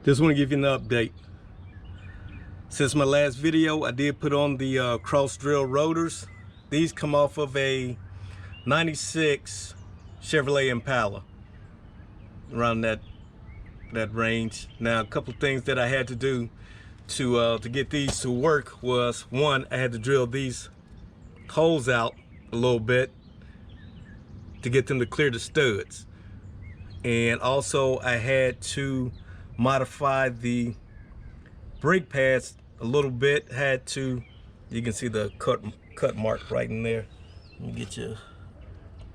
Just want to give you an update. Since my last video, I did put on the cross drill rotors. These come off of a 96 Chevrolet Impala, around that range. Now, a couple of things that I had to do to get these to work was, one, I had to drill these holes out a little bit to get them to clear the studs, and also I had to modify the brake pads a little bit. Had to, you can see the cut mark right in there. Let me get you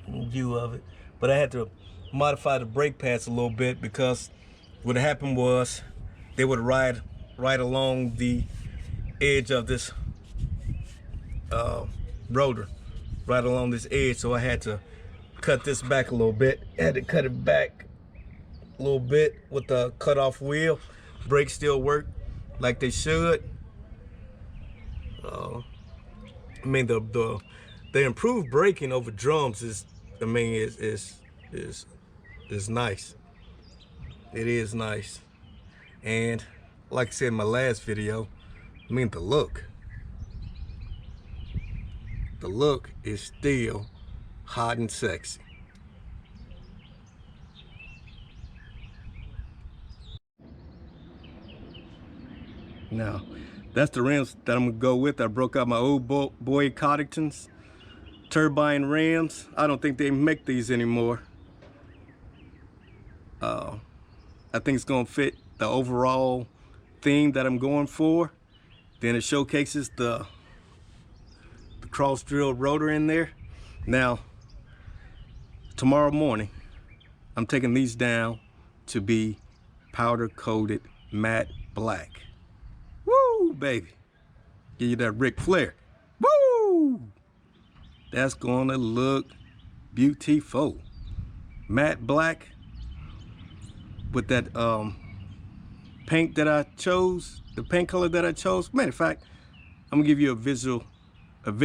a view of it. But I had to modify the brake pads a little bit because what happened was they would ride right along the edge of this rotor, right along this edge. So I had to cut this back a little bit. I had to cut it back a little bit with the cut-off wheel. Brakes still work like they should. I mean, the improved braking over drums is, I mean, is nice. It is nice. And like I said in my last video, I mean, the look is still hot and sexy. Now, that's the rims that I'm gonna go with. I broke out my old boy Coddington's turbine rims. I don't think they make these anymore. I think it's gonna fit the overall theme that I'm going for. Then it showcases the cross drill rotor in there. Now, tomorrow morning, I'm taking these down to be powder coated matte black. Woo, baby. Give you that Ric Flair. Woo! That's gonna look beautiful. Matte black with that paint that I chose, the paint color that I chose. Matter of fact, I'm gonna give you a visual of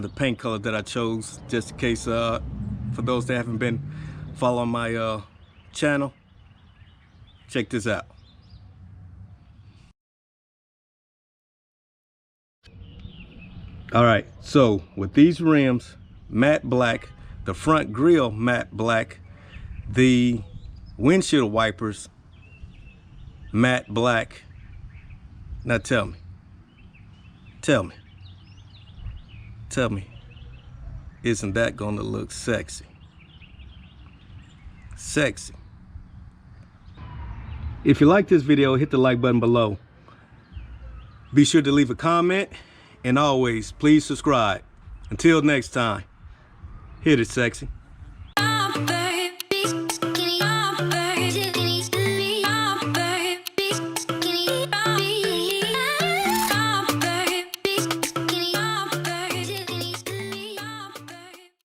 the paint color that I chose, just in case for those that haven't been following my channel. Check this out. All right, so with these rims matte black, the front grille matte black, the windshield wipers matte black. Now tell me, isn't that gonna look sexy? Sexy. If you like this video, hit the like button below. Be sure to leave a comment, and always, please subscribe. Until next time, hit it, sexy.